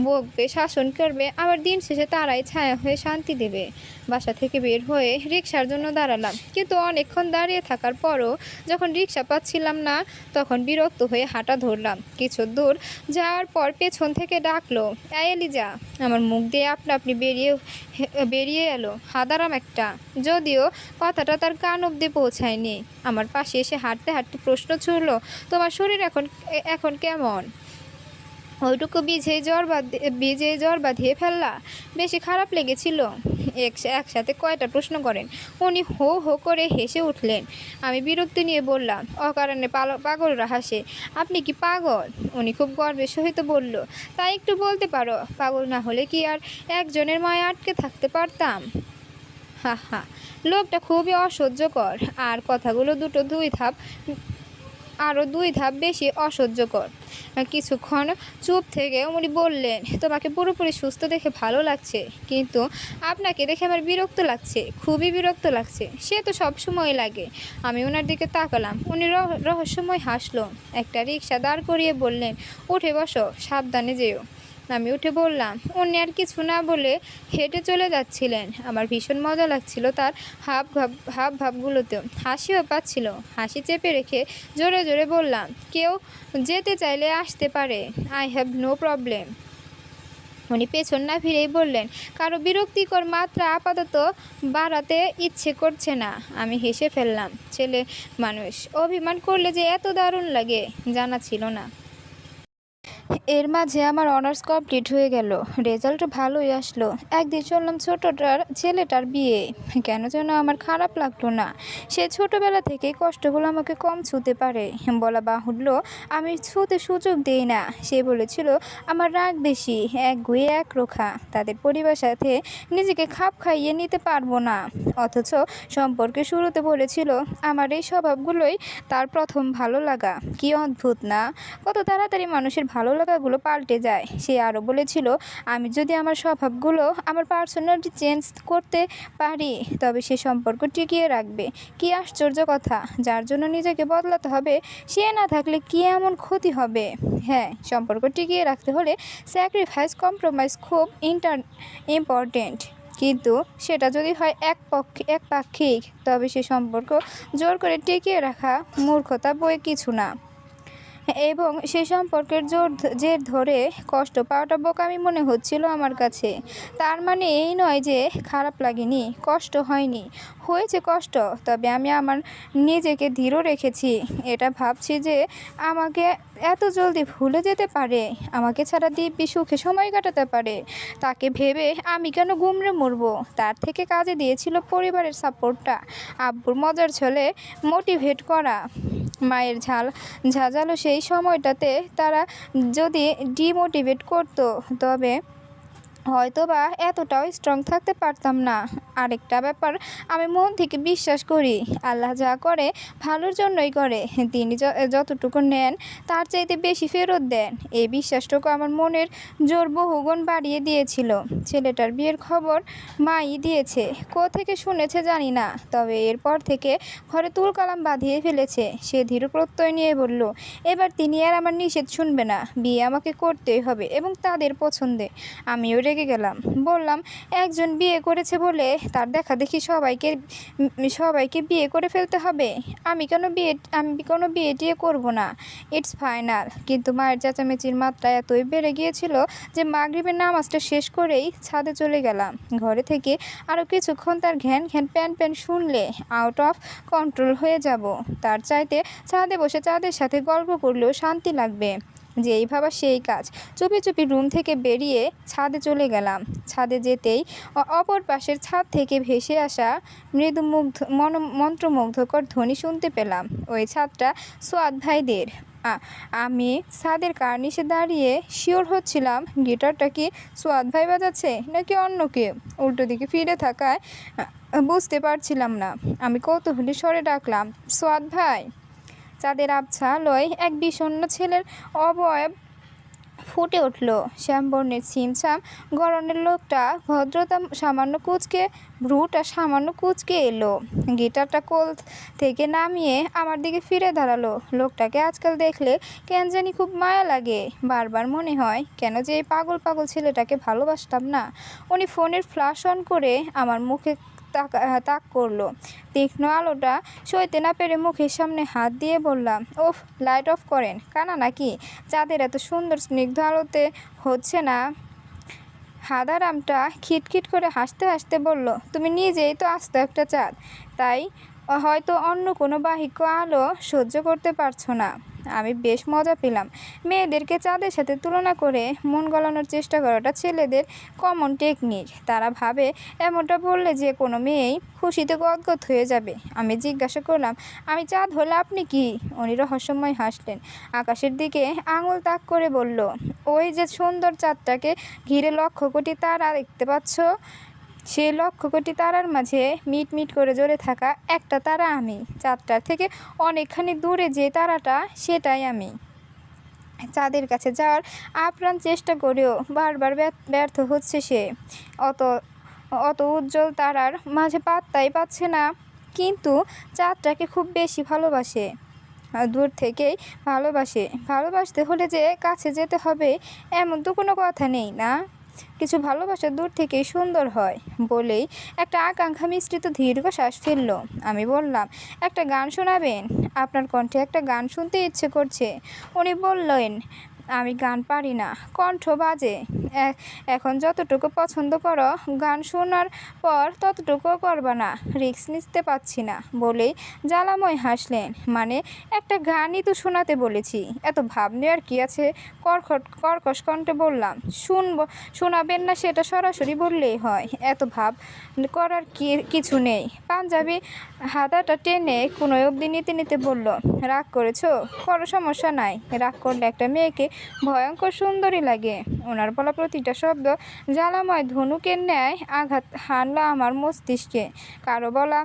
বকবে, শাসন করবে, আবার দিন শেষে তারাই ছায়া হয়ে শান্তি দেবে। বাসা থেকে বের হয়ে রিকশার জন্য দাঁড়ালাম, কিন্তু অনেকক্ষণ দাঁড়িয়ে থাকার পরও যখন রিকশা পাচ্ছিলাম না, তখন বিরক্ত হয়ে হাঁটা ধরলাম। কিছু দূর যাওয়ার পর পেছন থেকে ডাকলো, এলিজা। আমার মুখ দিয়ে আপনি বেরিয়ে এলো হাদারাম একটা। যদিও কথাটা তার কান অব্দি পৌঁছায়নি। আমার পাশে এসে হাঁটতে হাঁটতে প্রশ্ন ছুড়ল, তোমার শরীর এখন কেমন? ওইটুকু বীজে জ্বর বাঁধিয়ে ফেললা? বেশি খারাপ লেগেছিল? একসাথে কয়টা প্রশ্ন করেন। উনি হো হো করে হেসে উঠলেন। আমি বিরক্তি নিয়ে বললাম, অকারণে পাগলরা হাসে। আপনি কি পাগল? উনি খুব গর্বের সহিত বলল, তাই একটু বলতে পারো। পাগল না হলে কি আর একজনের মায়ে আটকে থাকতে পারতাম? হা, লোকটা খুবই অসহ্যকর। আর কথাগুলো দুই ধাপ আরও 2 ধাপ বেশি অসহ্যকর। কিছুক্ষণ চুপ থেকে উনি বললেন, তোমাকে পুরোপুরি সুস্থ দেখে ভালো লাগছে, কিন্তু আপনাকে দেখে আমার বিরক্ত লাগছে, খুবই বিরক্ত লাগছে। সে তো সবসময় লাগে। আমি ওনার দিকে তাকালাম। উনি রহস্যময় হাসলো। একটা রিক্সা দাঁড় করিয়ে বললেন, উঠে বসো, সাবধানে যেও। আমি উঠে বললাম। উনি আর কিছু না বলে হেঁটে চলে যাচ্ছিলেন। আমার ভীষণ মজা লাগছিল তার হাবভাবগুলোতেও। হাসিও পাচ্ছিল। হাসি চেপে রেখে জোরে জোরে বললাম, কেউ যেতে চাইলে আসতে পারে, আই হ্যাভ নো প্রবলেম। উনি পেছন না ফিরেই বললেন, কারো বিরক্তিকর মাত্রা আপাতত বাড়াতে ইচ্ছে করছে না। আমি হেসে ফেললাম। ছেলে মানুষ অভিমান করলে যে এত দারুণ লাগে জানা ছিল না। এর মাঝে আমার অনার্স কমপ্লিট হয়ে গেল। রেজাল্টও ভালোই আসলো। একদিন শুনলাম ছেলেটার বিয়ে। কেন যেন আমার খারাপ লাগলো না। সে ছোটোবেলা থেকেই কষ্টগুলো আমাকে কম ছুঁতে পারে। বলা বাহুল্য, আমি ছুঁতে সুযোগ দিই না। সে বলেছিল আমার রাগ বেশি, একগুঁয়ে একরোখা, তাদের পরিবার সাথে নিজেকে খাপ খাইয়ে নিতে পারবো না। অথচ সম্পর্কে শুরুতে বলেছিল আমার এই স্বভাবগুলোই তার প্রথম ভালো লাগা। কি অদ্ভুত না, কত তাড়াতাড়ি মানুষের ভালো লাগাগুলো পাল্টে যায়। সে আরও বলেছিল আমি যদি আমার স্বভাবগুলো, আমার পার্সোনালিটি চেঞ্জ করতে পারি তবে সে সম্পর্ক টিকিয়ে রাখবে। কি আশ্চর্য কথা, যার জন্য নিজেকে বদলাতে হবে সে না থাকলে কি এমন ক্ষতি হবে। হ্যাঁ, সম্পর্ক টিকিয়ে রাখতে হলে স্যাক্রিফাইস, কম্প্রোমাইজ খুব ইম্পর্টেন্ট। কিন্তু সেটা যদি হয় একপাক্ষিক, তবে সে সম্পর্ক জোর করে টিকিয়ে রাখা মূর্খতা বই কিছু না। এবং সে সম্পর্কের জের ধরে কষ্ট পাওয়াটা বোকামি মনে হচ্ছিল আমার কাছে। তার মানে এই নয় যে খারাপ লাগেনি, কষ্ট হয়নি, হয়েছে কষ্ট। তবে আমি আমার নিজেকে দৃঢ় রেখেছি। এটা ভাবছি যে আমাকে এত জলদি ভুলে যেতে পারে, আমাকে ছাড়া দিব্যি সুখে সময় কাটাতে পারে। তাকে ভেবে আমি কেন গুমড়ে মরবো। তার থেকে কাজে দিয়েছিল পরিবারের সাপোর্টটা, আব্বুর মজার ছলে মোটিভেট করা, মায়ের ঝাঁঝালো সেই সময়টাতে তারা যদি ডিমোটিভেট করতো তবে হয়তো বা এতটাও স্ট্রং থাকতে পারতাম না। আরেকটা ব্যাপার, আমি মন থেকে বিশ্বাস করি আল্লাহ যা করে ভালোর জন্যই করে। তিনি যতটুকু নেন তার চাইতে বেশি ফেরত দেন। এই বিশ্বাসটুকু আমার মনের জোর বহুগুণ বাড়িয়ে দিয়েছিল। ছেলেটার বিয়ের খবর মাই দিয়েছে, থেকে শুনেছে জানি না, তবে এরপর থেকে ঘরে তুলকালাম বাঁধিয়ে ফেলেছে। সে ধীর প্রত্যয় নিয়ে বলল, এবার তিনি আর আমার নিষেধ শুনবে না, বিয়ে আমাকে করতেই হবে এবং তাদের পছন্দে। আমিও রেগে গেলাম। বললাম, একজন বিয়ে করেছে বলে তার দেখা দেখি সবাইকে বিয়ে করে ফেলতে হবে? আমি কোনো বিয়ে টিয়ে করবো না, ইটস ফাইনাল। কিন্তু মায়ের চেঁচামেচির মাত্রা এতই বেড়ে গিয়েছিল যে মাগরিবের নামাজটা শেষ করেই ছাদে চলে গেলাম। ঘরে থেকে আরও কিছুক্ষণ তার ঘ্যান প্যান শুনলে আউট অফ কন্ট্রোল হয়ে যাব। তার চাইতে ছাদে বসে চাঁদের সাথে গল্প করলেও শান্তি লাগবে। যেই ভাবা সেই কাজ। চুপি চুপি রুম থেকে বেরিয়ে ছাদে চলে গেলাম। ছাদে যেতেই অপর পাশের ছাদ থেকে ভেসে আসা মৃদু মন্ত্রমুগ্ধকর ধ্বনি শুনতে পেলাম। ওই ছাদটা সোয়াদ ভাইদের। আমি ছাদের কার্নিশে দাঁড়িয়ে শিওর হচ্ছিলাম গিটারটা কি সোয়াদ ভাই বাজাচ্ছে নাকি অন্য কেউ। উল্টো দিকে ফিরে থাকায় বুঝতে পারছিলাম না। আমি কৌতূহলী স্বরে ডাকলাম, সোয়াদ ভাই। চাঁদের আবছা আলোয় এক বিষণ্ণ ছেলের অবয়ব ফুটে উঠল। শ্যামবর্ণের ছিমছাম গড়নের লোকটা ভ্রুটা সামান্য কুঁচকে এলো। গিটারটা কোল থেকে নামিয়ে আমার দিকে ফিরে দাঁড়ালো। লোকটাকে আজকাল দেখলে কেন জানি খুব মায়া লাগে। বারবার মনে হয় কেন যে এই পাগল ছেলেটাকে ভালোবাসতাম না। উনি ফোনের ফ্ল্যাশ অন করে আমার মুখে তাক করলো। তীক্ষ্ণ আলোটা সইতে না পেরে মুখের সামনে হাত দিয়ে বললাম, ওফ, লাইট অফ করেন, কানা নাকি? চাঁদের এত সুন্দর স্নিগ্ধ আলোতে হচ্ছে না। হাদারামটা খিটখিট করে হাসতে হাসতে বলল, তুমি নিজেই তো আস্ত একটা চাঁদ, তাই হয়তো অন্য কোনো বাহ্যিক আলো সহ্য করতে পারছো না। আমি বেশ মজা পেলাম। মেয়েদেরকে চাঁদের সাথে তুলনা করে মন গলানোর চেষ্টা করাটা ছেলেদের কমন টেকনিক। তারা ভাবে এমনটা বললে যে কোনো মেয়েই খুশিতে গদগদ হয়ে যাবে। আমি জিজ্ঞাসা করলাম, আমি চাঁদ হলে আপনি কি? উনি রহস্যময় হাসলেন। আকাশের দিকে আঙুল তাক করে বলল, ওই যে সুন্দর চাঁদটাকে ঘিরে লক্ষ কোটি তারা দেখতে পাচ্ছ, সেই লক্ষ কোটি তারার মাঝে মিটমিট করে জ্বলে থাকা একটা তারা আমি। চাঁদটার থেকে অনেকখানি দূরে যে তারাটা, সেটাই আমি। চাঁদের কাছে যাওয়ার আপ্রাণ চেষ্টা করেও বারবার ব্যর্থ হচ্ছে সে। অত অত উজ্জ্বল তারার মাঝে পাত্তাই পাচ্ছে না। কিন্তু চাঁদটাকে খুব বেশি ভালোবাসে, দূর থেকেই ভালোবাসে। ভালোবাসতে হলে যে কাছে যেতে হবে এমন তো কোনো কথা নেই না। কিছু ভালোবাসা দূর থেকেই সুন্দর হয় বলেই একটা আকাঙ্ক্ষা মিশ্রিত দীর্ঘশ্বাস ফেলল। আমি বললাম, একটা গান শোনাবেন? আপনার কণ্ঠে একটা গান শুনতে ইচ্ছে করছে। উনি বললেন, আমি গান পারি না, কণ্ঠ বাজে। এখন যতটুকু পছন্দ করো, গান শোনার পর ততটুকু করবা না, রিস্ক নিতে পারছি না বলেই জ্বালাময় হাসলেন। মানে, একটা গানই তো শোনাতে বলেছি, এত ভাব নেওয়ার কি আছে? কর্কশ কণ্ঠে বললাম, শোনাবেন না সেটা সরাসরি বললেই হয়, এত ভাব করার কিছু নেই। পাঞ্জাবি হাতাটা টেনে কোনো অবধি নিতে নিতে বলল, রাগ করেছো? কোনো সমস্যা নাই, রাগ করলে একটা মেয়েকে ভয়ঙ্কর সুন্দরী লাগে। ওনার বলা প্রতিটা শব্দ জ্বালাময় ধনুকের ন্যায় আঘাত হানল আমার মস্তিষ্কে। কারো বলা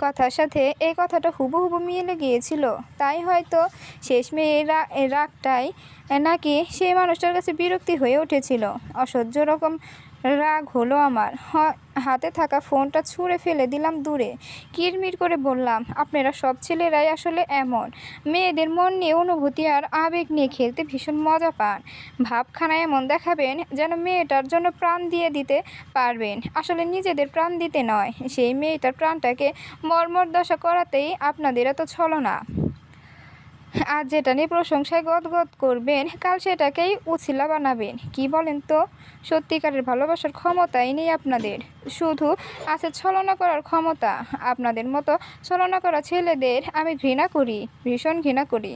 কথার সাথে এই কথাটা হুবহু মিলে গিয়েছিল। তাই হয়তো শেষমেশ এই রাগটাই নাকি সেই মানুষটার কাছে বিরক্তি হয়ে উঠেছিল। অসহ্য রকম রাগ হলো আমার। হাতে থাকা ফোনটা ছুঁড়ে ফেলে দিলাম দূরে। কিরমির করে বললাম, আপনারা সব ছেলেরাই আসলে এমন। মেয়েদের মন নিয়ে, অনুভূতি আর আবেগ নিয়ে খেলতে ভীষণ মজা পান। ভাবখানা এমন দেখাবেন যেন মেয়েটার জন্য প্রাণ দিয়ে দিতে পারবেন। আসলে নিজেদের প্রাণ দিতে নয়, সেই মেয়েটার প্রাণটাকে মর্মর-দশা করাতেই আপনাদের এত ছলনা। আজ যেটা নিয়ে প্রশংসায় গদগদ করবেন, কাল সেটাকেই উছিলা বানাবেন। কি বলেন তো? সত্যিকারের ভালোবাসার ক্ষমতাই নেই আপনাদের, শুধু আছে ছলনা করার ক্ষমতা। আপনাদের মতো ছলনা করা ছেলেদের আমি ঘৃণা করি, ভীষণ ঘৃণা করি।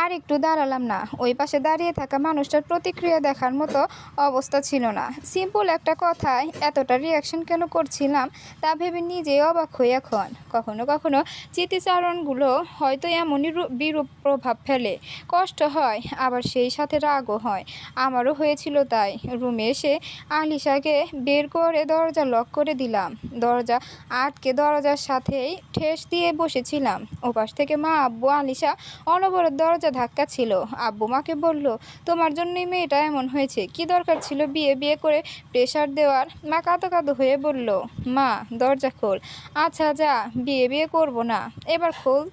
আর একটু দাঁড়ালাম না। ওই পাশে দাঁড়িয়ে থাকা মানুষটার প্রতিক্রিয়া দেখার মতো অবস্থা ছিল না। সিম্পল একটা কথায় এতটা রিয়াকশন কেন করছিলাম তা ভেবে নিজেই অবাক হই এখন। কখনো কখনো স্মৃতিচারণগুলো হয়তো এমনই বিরূপ প্রভাব ফেলে। কষ্ট হয়, আবার সেই সাথে রাগও হয়। আমারও হয়েছিল তাই। রুমে এসে আলিশাকে বের করে দরজা লক করে দিলাম। দরজা আটকে দরজার সাথেই ঠেস দিয়ে বসেছিলাম। ওপাশ থেকে মা, আব্বু, আলিশা অনবরত দরজা ধাক্কা ছিল। আব্বু মাকে বলল, তোমার জন্যই মেয়েটা এমন হয়েছে, কি দরকার ছিল বিয়ে বিয়ে করে প্রেশার দেওয়ার? মা কাঁদো কাঁদো হয়ে বলল, মা দরজা খোল। আচ্ছা যা, বিয়ে বিয়ে করবো না, এবার খোল,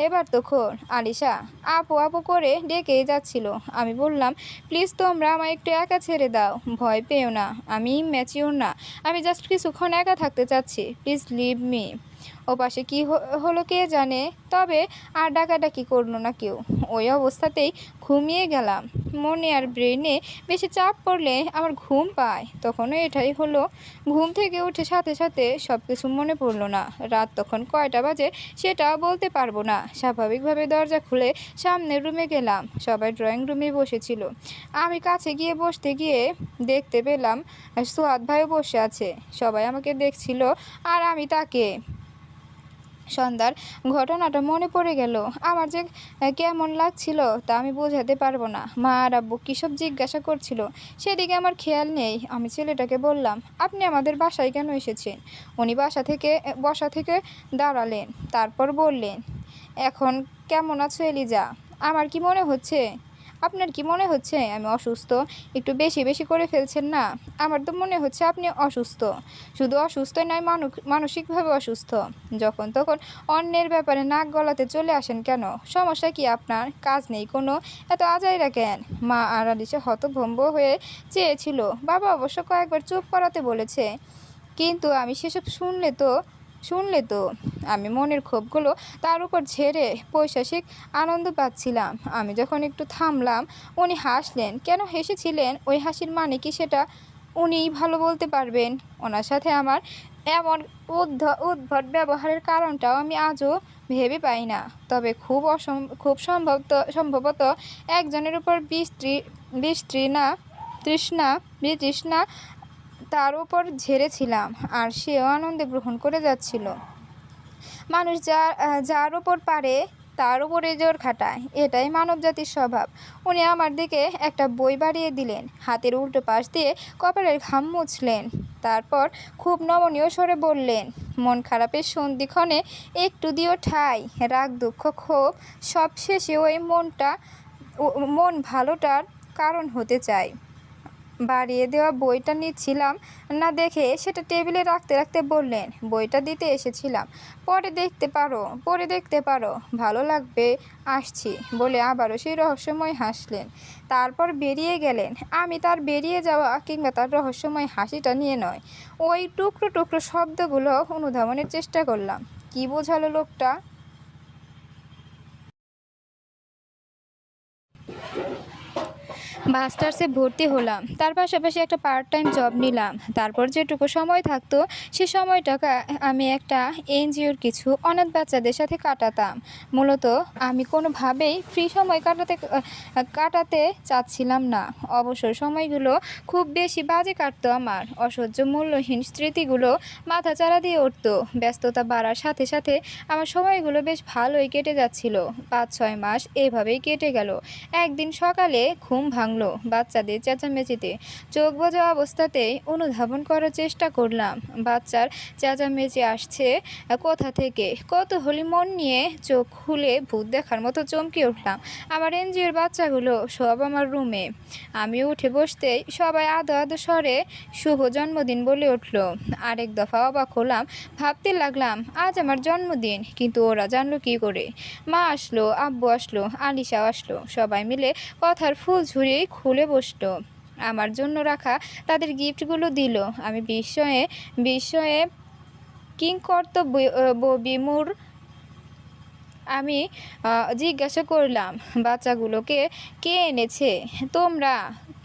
এবার তো খোল। আলিশা আপু আপু করে ডেকেই যাচ্ছিল। আমি বললাম, প্লিজ তোমরা আমায় একটু একা ছেড়ে দাও, ভয় পেও না, আমি ম্যাচিওর না, আমি জাস্ট কিছুক্ষণ একা থাকতে চাচ্ছি, প্লিজ লিভ মি। ওপাশে কি হলো কে জানে, তবে আর ডাকাডাকি করলো না কেউ। ওই অবস্থাতেই ঘুমিয়ে গেলাম। মনে আর ব্রেনে বেশি চাপ পড়লে আমার ঘুম পায়, তখনও এটাই হলো। ঘুম থেকে উঠে সাথে সাথে সব কিছু মনে পড়লো না। রাত তখন কয়টা বাজে সেটাও বলতে পারবো না। স্বাভাবিকভাবে দরজা খুলে সামনের রুমে গেলাম। সবাই ড্রয়িং রুমে বসেছিল। আমি কাছে গিয়ে বসতে গিয়ে দেখতে পেলাম সুয়াদ ভাইও বসে আছে। সবাই আমাকে দেখছিল আর আমি তাকে। সন্ধ্যার ঘটনাটা মনে পড়ে গেল। আমার যে কেমন লাগছিল তা আমি বোঝাতে পারবো না। মা আর আব্বু কী সব জিজ্ঞাসা করছিল, সেদিকে আমার খেয়াল নেই। আমি ছেলেটাকে বললাম, আপনি আমাদের বাসায় কেন এসেছেন? উনি বসা থেকে দাঁড়ালেন, তারপর বললেন, এখন কেমন আছো এলিজা? আমার কি মনে হচ্ছে, আপনার কি মনে হচ্ছে আমি অসুস্থ? একটু বেশি বেশি করে ফেলছেন না? আমার তো মনে হচ্ছে আপনি অসুস্থ। শুধু অসুস্থ নয়, মানসিকভাবে অসুস্থ। যখন তখন অন্যের ব্যাপারে নাক গলাতে চলে আসেন কেন? সমস্যা কি আপনার? কাজ নেই কোনো, এত আজাইরা কেন? মা আর আলিশা হতভম্ব হয়ে চেয়েছিল। বাবা অবশ্য কয়েকবার চুপ করাতে বলেছে, কিন্তু আমি সেসব শুনলে তো আমি মনের ক্ষোভগুলো তার উপর ঝেড়ে পৈশাসিক আনন্দ পাচ্ছিলাম। আমি যখন একটু থামলাম, উনি হাসলেন। কেন হেসেছিলেন, ওই হাসির মানে কি সেটা উনিই ভালো বলতে পারবেন। ওনার সাথে আমার এমন উদ্ভট ব্যবহারের কারণটাও আমি আজও ভেবে পাই না। তবে খুব সম্ভবত একজনের উপর তৃষ্ণা তার উপর ঝেড়েছিলাম, আর সেও আনন্দে গ্রহণ করে যাচ্ছিল। মানুষ যার উপর পারে তার উপরে জোর খাটায়, এটাই মানবজাতির স্বভাব। উনি আমার দিকে একটা বই বাড়িয়ে দিলেন, হাতের উল্টো পাশ দিয়ে কপালের ঘাম মুছলেন, তারপর খুব নমনীয় স্বরে বললেন, মন খারাপের সন্ধিক্ষণে একটু দিও ঠাই, রাগ দুঃখ ক্ষোভ সব শেষে ওই মন ভালোটার কারণ হতে চায়। বাড়িয়ে দেওয়া বইটা নিচ্ছিলাম না দেখে সেটা টেবিলে রাখতে রাখতে বললেন, বইটা দিতে এসেছিলাম, পরে দেখতে পারো, ভালো লাগবে, আসছি বলে আবারও সেই রহস্যময় হাসলেন। তারপর বেরিয়ে গেলেন। আমি তার বেরিয়ে যাওয়া কিংবা তার রহস্যময় হাসিটা নিয়ে নয়, ওই টুকরো টুকরো শব্দগুলো অনুধাবনের চেষ্টা করলাম। কি বোঝালো লোকটা? মাস্টার্সে ভর্তি হলাম, তার পাশাপাশি একটা পার্ট টাইম জব নিলাম। তারপর যেটুকু সময় থাকতো সে সময়টাকা আমি একটা এনজিওর কিছু অনাথ বাচ্চাদের সাথে কাটাতাম। মূলত আমি কোনোভাবেই ফ্রি সময় কাটাতে চাচ্ছিলাম না। অবসর সময়গুলো খুব বেশি বাজে কাটতো আমার। অসহ্য মূল্যহীন স্মৃতিগুলো মাথাচাড়া দিয়ে উঠতো। ব্যস্ততা বাড়ার সাথে সাথে আমার সময়গুলো বেশ ভালোই কেটে যাচ্ছিল। 5-6 মাস এভাবেই কেটে গেল। একদিন সকালে ঘুম ভাঙল বাচ্চাদের চেঁচামেচিতে। চোখ বোঝা অবস্থাতেই অনুধাবন করার চেষ্টা করলাম বাচ্চার চেঁচামেচি আসছে কোথা থেকে। কৌতূহলী মন নিয়ে চোখ খুলে ভূত দেখার মতো চমকে উঠলাম। আমার এনজিওর বাচ্চাগুলো সব আমার রুমে। আমি উঠে বসতেই সবাই আদো আদো স্বরে শুভ জন্মদিন বলে উঠল। আরেক দফা অবাক হলাম, ভাবতে লাগলাম আজ আমার জন্মদিন, কিন্তু ওরা জানলো কী করে? মা আসলো, আব্বু আসলো, আলিশাও আসলো, সবাই মিলে কথার ফুল ঝুরিয়ে খুলে বসলো। আমার জন্য রাখা তাদের গিফটগুলো দিল। আমি বিস্ময়ে বিস্ময়ে বিমূঢ়। আমি জিজ্ঞাসা করলাম, বাচ্চাগুলোকে কে এনেছে? তোমরা?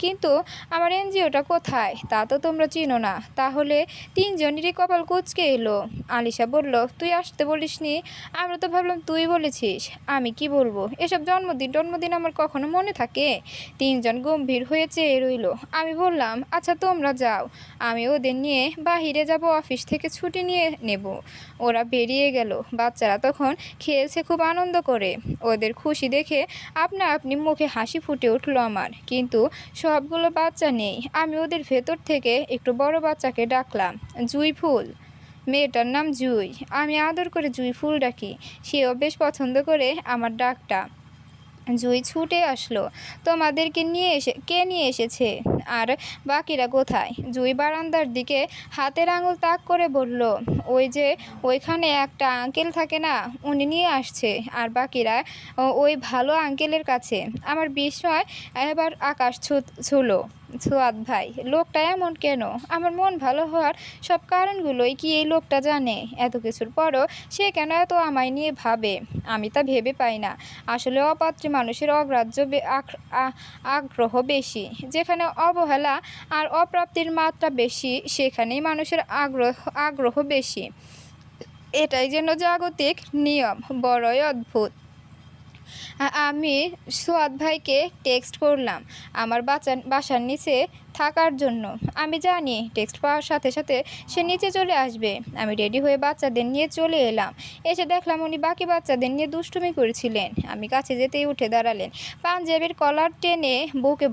কিন্তু আমার এনজিওটা কোথায়? তা তো তোমরা চিনো না। তাহলে 3জনেরই কপাল কুঁচকে এলো। আলিশা বলল, তুই আসতে বলিসনি? আমরা তো ভাবলাম তুই বলেছিস। আমি কি বলবো, এসব জন্মদিন আমার কখনো মনে থাকে? 3জন গম্ভীর হয়ে চেয়ে রইল। আমি বললাম, আচ্ছা তোমরা যাও, আমি ওদের নিয়ে বাহিরে যাব, অফিস থেকে ছুটি নিয়ে নেব। ওরা বেরিয়ে গেল। বাচ্চারা তখন খেলছে খুব আনন্দ করে। ওদের খুশি দেখে আপনি মুখে হাসি ফুটে উঠল আমার। কিন্তু সবগুলো বাচ্চা নেই। আমি ওদের ভেতর থেকে একটু বড় বাচ্চাকে ডাকলাম, জুই ফুল। মেয়েটার নাম জুই। আমি আদর করে জুই ফুল ডাকি। সেও বেশ পছন্দ করে আমার ডাকটা। জুই ছুটে আসলো, তোমাদেরকে কে নিয়ে এসেছে? আর বাকিরা কোথায়? জুই বারান্দার দিকে হাতের আঙুল তাক করে বলল, ওই যে ওইখানে একটা আঙ্কেল থাকে না, উনি নিয়ে আসছে। আর বাকিরা ওই ভালো আঙ্কেলের কাছে। আমার বিস্ময় এবার আকাশ ছুলো। সুয়াদ ভাই, লোকটা এমন কেন? আমার মন ভালো হওয়ার সব কারণগুলোই কি এই লোকটা জানে? এত কিছুর পরও সে কেন এত আমায় নিয়ে ভাবে? আমি তা ভেবে পাই না। আসলে অপাত্রী মানুষের আগ্রহ বেশি। যেখানে অবহেলা আর অপ্রাপ্তির মাত্রা বেশি, সেখানেই মানুষের আগ্রহ বেশি। এটাই যেন জাগতিক নিয়ম। বড়ই অদ্ভুত। আমি সুয়াদ ভাইকে টেক্সট করলাম আমার বাসার নিচে থাকার জন্য। আমি জানি টেক্সট পাওয়ার সাথে সাথে সে নিচে চলে আসবে। আমি রেডি হয়ে বাচ্চাদের নিয়ে চলে এলাম। এসে দেখলাম উনি বাকি বাচ্চাদের নিয়ে দুষ্টুমি করেছিলেন। আমি কাছে যেতেই উঠে দাঁড়ালেন। পাঞ্জাবের কলার টেনে বুকে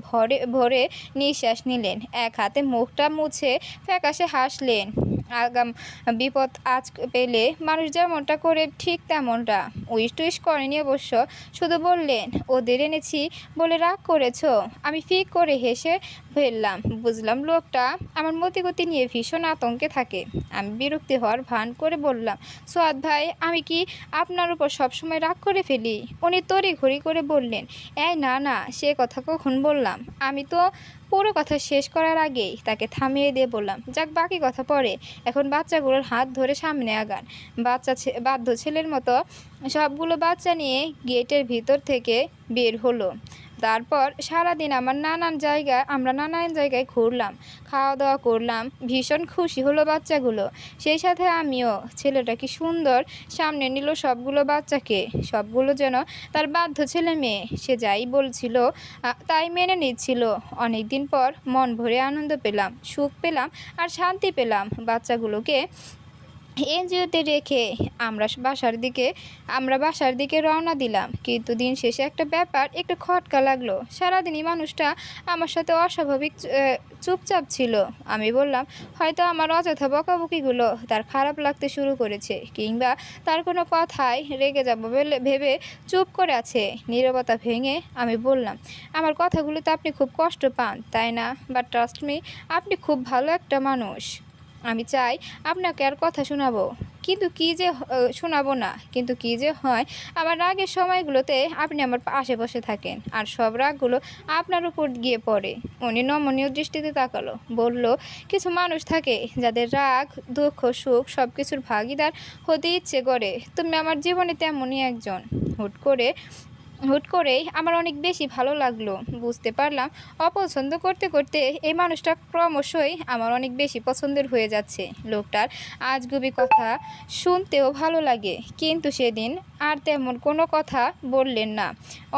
ভরে নিঃশ্বাস নিলেন। এক হাতে মুখটা মুছে ফ্যাকাশে হাসলেন। আগাম বিপদ আজ পেলে মানুষ যেমনটা করে ঠিক তেমনটা। উইশ টুইশ করেনি অবশ্য, শুধু বললেন, ওদের এনেছি বলে রাগ করেছ? আমি ফিক করে হেসে ফেললাম। বুঝলাম লোকটা আমার মতিগতি নিয়ে ভীষণ আতঙ্কে থাকে। আমি বিরক্তি হওয়ার ভান করে বললাম, সোয়াদ ভাই, আমি কি আপনার উপর সবসময় রাগ করে ফেলি? উনি তড়িঘড়ি করে বললেন, এই না, সে কথা কখন বললাম? আমি তো পুরো কথা শেষ করার আগেই তাকে থামিয়ে দিয়ে বললাম, যাক বাকি কথা পরে, এখন বাচ্চাগুলোর হাত ধরে সামনে আগান। বাধ্য ছেলের মতো সবগুলো বাচ্চা নিয়ে গেটের ভিতর থেকে বের হলো। তারপর সারাদিন আমরা নানান জায়গায় ঘুরলাম, খাওয়া দাওয়া করলাম। ভীষণ খুশি হলো বাচ্চাগুলো, সেই সাথে আমিও। ছেলেটা কি সুন্দর সামনে নিল সবগুলো বাচ্চাকে। সবগুলো যেন তার বাধ্য ছেলে মেয়ে। সে যাই বলছিল তাই মেনে নিচ্ছিল। অনেক দিন পর মন ভরে আনন্দ পেলাম, সুখ পেলাম আর শান্তি পেলাম। বাচ্চাগুলোকে এনজিওতে রেখে আমরা বাসার দিকে রওনা দিলাম। কিন্তু দিন শেষে একটা ব্যাপার একটু খটকা লাগলো। সারাদিনই মানুষটা আমার সাথে অস্বাভাবিক চুপচাপ ছিল। আমি বললাম, হয়তো আমার অযথা বকাবকিগুলো তার খারাপ লাগতে শুরু করেছে, কিংবা তার কোনো কথায় রেগে যাবো ভেবে চুপ করে আছে। নীরবতা ভেঙে আমি বললাম, আমার কথাগুলোতে আপনি খুব কষ্ট পান, তাই না? বাট ট্রাস্ট মি, আপনি খুব ভালো একটা মানুষ। আমি চাই আপনাকে আর কথা শোনাবো, শোনাবো না। কিন্তু কী যে হয়, আমার রাগের সময়গুলোতে আপনি আমার আশেপাশে থাকেন, আর সব রাগগুলো আপনার উপর গিয়ে পড়ে। উনি নমনীয় দৃষ্টিতে তাকালো, বলল, কিছু মানুষ থাকে যাদের রাগ, দুঃখ, সুখ সব কিছুর ভাগিদার হতে ইচ্ছে করে। তুমি আমার জীবনে তেমনই একজন। হুট করেই আমার অনেক বেশি ভালো লাগলো। বুঝতে পারলাম অপছন্দ করতে করতে এই মানুষটা ক্রমশই আমার অনেক বেশি পছন্দের হয়ে যাচ্ছে। লোকটার আজগুবি কথা শুনতেও ভালো লাগে, কিন্তু সেদিন আর তেমন কোনো কথা বললেন না।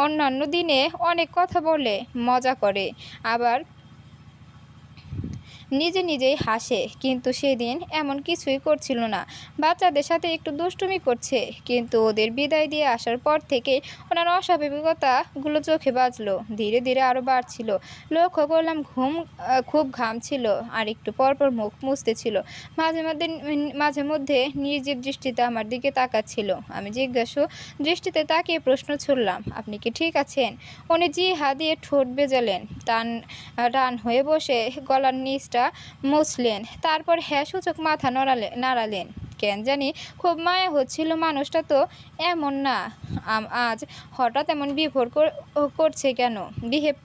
অন্যান্য দিনে অনেক কথা বলে, মজা করে, আবার নিজেই হাসে, কিন্তু সেদিন এমন কিছুই করছিল না। বাচ্চাদের সাথে একটু দুষ্টুমি করছে, কিন্তু ওদের বিদায় দিয়ে আসার পর থেকেই ওনার অস্বাভাবিকতাগুলো চোখে বাজলো। ধীরে ধীরে আরও বাড়ছিল। লক্ষ্য করলাম খুব ঘামছিল, আর একটু পরপর মুখ মুছতেছিল। মাঝে মধ্যে নির্জীব দৃষ্টিতে আমার দিকে তাকাচ্ছিল। আমি জিজ্ঞাসু দৃষ্টিতে তাকিয়ে প্রশ্ন ছুড়লাম, আপনি কি ঠিক আছেন? উনি জি হা দিয়ে ঠোঁট বেজালেন, টান হয়ে বসে গলার নিচটা মুছলেন, তারপর হ্যাঁ সূচক মাথা নাড়ালেন। কেন জানি খুব মায়া হচ্ছিল। মানুষটা তো এমন না, আজ হঠাৎ এমন বিহেভ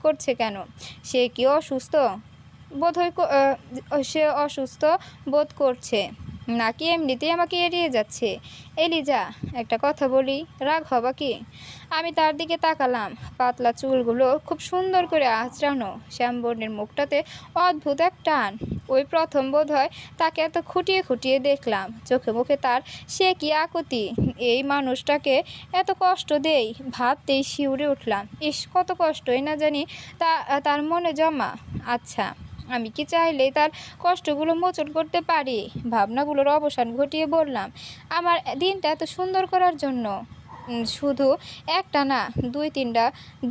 করছে কেন? সে কি অসুস্থ? সে অসুস্থ বোধ করছে, নাকি এমনিতেই আমাকে এড়িয়ে যাচ্ছে? এলিজা, একটা কথা বলি, রাগ হবা কি? আমি তার দিকে তাকালাম। পাতলা চুলগুলো খুব সুন্দর করে আঁচড়ানো, শ্যামবর্ণের মুখটাতে অদ্ভুত এক টান। ওই প্রথম বোধহয় তাকে এত খুঁটিয়ে দেখলাম। চোখে মুখে তার সে কি আকুতি! এই মানুষটাকে এত কষ্ট দেই ভাবতেই শিউরে উঠলাম। ইস, কত কষ্টই না জানি তার মনে জমা। আচ্ছা, আমি কি চাইলেই তার কষ্টগুলো মোচন করতে পারি? ভাবনাগুলোর অবসান ঘটিয়ে বললাম, আমার দিনটা এত সুন্দর করার জন্য শুধু একটা না,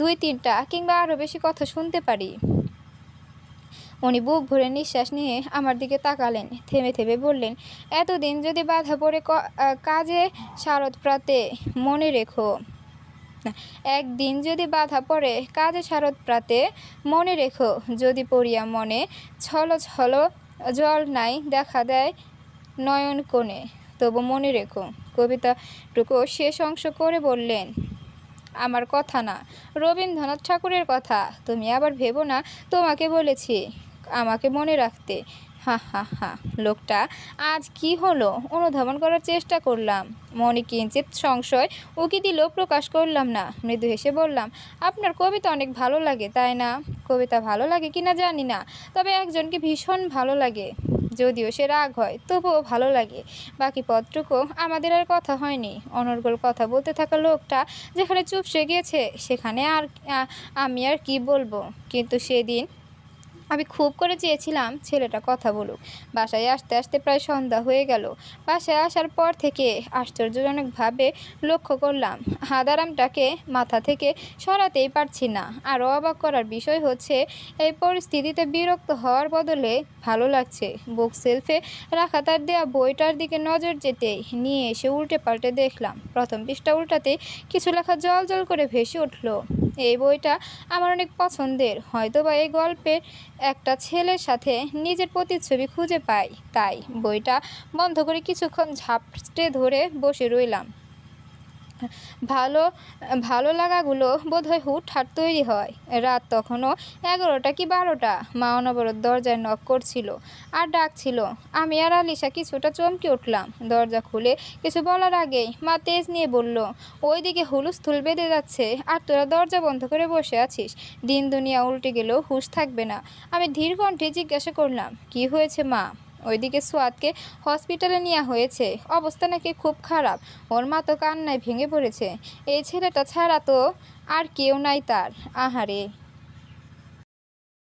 দুই তিনটা কিংবা আরও বেশি কথা শুনতে পারি। উনি বুক ভরে নিঃশ্বাস নিয়ে আমার দিকে তাকালেন, থেমে থেমে বললেন, এতদিন যদি বাধা পড়ে কাজে শারদ প্রাতে মনে রেখো একদিন যদি বাধা পড়ে কাজে শারদ প্রাতে মনে রেখো, যদি পড়িয়া মনে ছল জল নাই দেখা দেয় নয়ন কোণে, তবু মনে রেখো। কবিতাটুকু শেষ অংশ করে বললেন, আমার কথা না, রবীন্দ্রনাথ ঠাকুরের কথা। তুমি আবার ভেবো না তোমাকে বলেছি আমাকে মনে রাখতে। হা হা হা। লোকটা আজ কি হলো অনুধাবন করার চেষ্টা করলাম। মনে কিঞ্চিত সংশয় উকি দিল, প্রকাশ করলাম না। মৃদু হেসে বললাম, আপনার কবিতা অনেক ভালো লাগে, তাই না? কবিতা ভালো লাগে কিনা জানি না, তবে একজনকে ভীষণ ভালো লাগে। যদিও সে রাগ হয়, তবুও ভালো লাগে। বাকি পথটুকু আমাদের আর কথা হয়নি। অনর্গল কথা বলতে থাকা লোকটা যেখানে চুপসে গিয়েছে, সেখানে আমি আর কি বলবো? কিন্তু সেদিন আমি খুব করে চেয়েছিলাম ছেলেটা কথা বলুক। বাসায় আসতে আসতে প্রায় সন্ধ্যা হয়ে গেল। বাসায় আসার পর থেকে আশ্চর্যজনকভাবে লক্ষ্য করলাম হাদারামটাকে মাথা থেকে সরাতেই পারছি না। আরও অবাক করার বিষয় হচ্ছে, এই পরিস্থিতিতে বিরক্ত হওয়ার বদলে ভালো লাগছে। বুক সেলফে রাখা তার দেওয়া বইটার দিকে নজর যেতেই নিয়ে এসে উল্টে পাল্টে দেখলাম। প্রথম পৃষ্ঠা উল্টাতেই কিছু লেখা জল জল করে ভেসে উঠল। এই বইটা আমার অনেক পছন্দের। হয়তোবা এই গল্পের একটা ছেলের সাথে নিজের প্রতিচ্ছবি খুঁজে পাই। তাই বইটা বন্ধ করে কিছুক্ষণ ঝাপটে ধরে বসে রইলাম। ভালো লাগাগুলো বোধহয় হুটহাট তৈরি হয়। রাত তখনও 11টা কি 12টা। মা অনবরত দরজায় নক করছিল আর ডাকছিল। আমি আর আলিশা কিছুটা চমকে উঠলাম। দরজা খুলে কিছু বলার আগেই মা তেজ নিয়ে বলল, ওইদিকে হুলস্থুল বেঁধে যাচ্ছে, আর তোরা দরজা বন্ধ করে বসে আছিস। দিন দুনিয়া উল্টে গেলেও হুঁশ থাকবে না। আমি ধীর কণ্ঠে জিজ্ঞাসা করলাম, কি হয়েছে মা? ওইদিকে সোয়াদকে হসপিটালে নেওয়া হয়েছে, অবস্থা নাকি খুব খারাপ। ওর মা তো কান্নায় ভেঙে পড়েছে। এই ছেলেটা ছাড়া তো আর কেউ নাই তার। আহারে।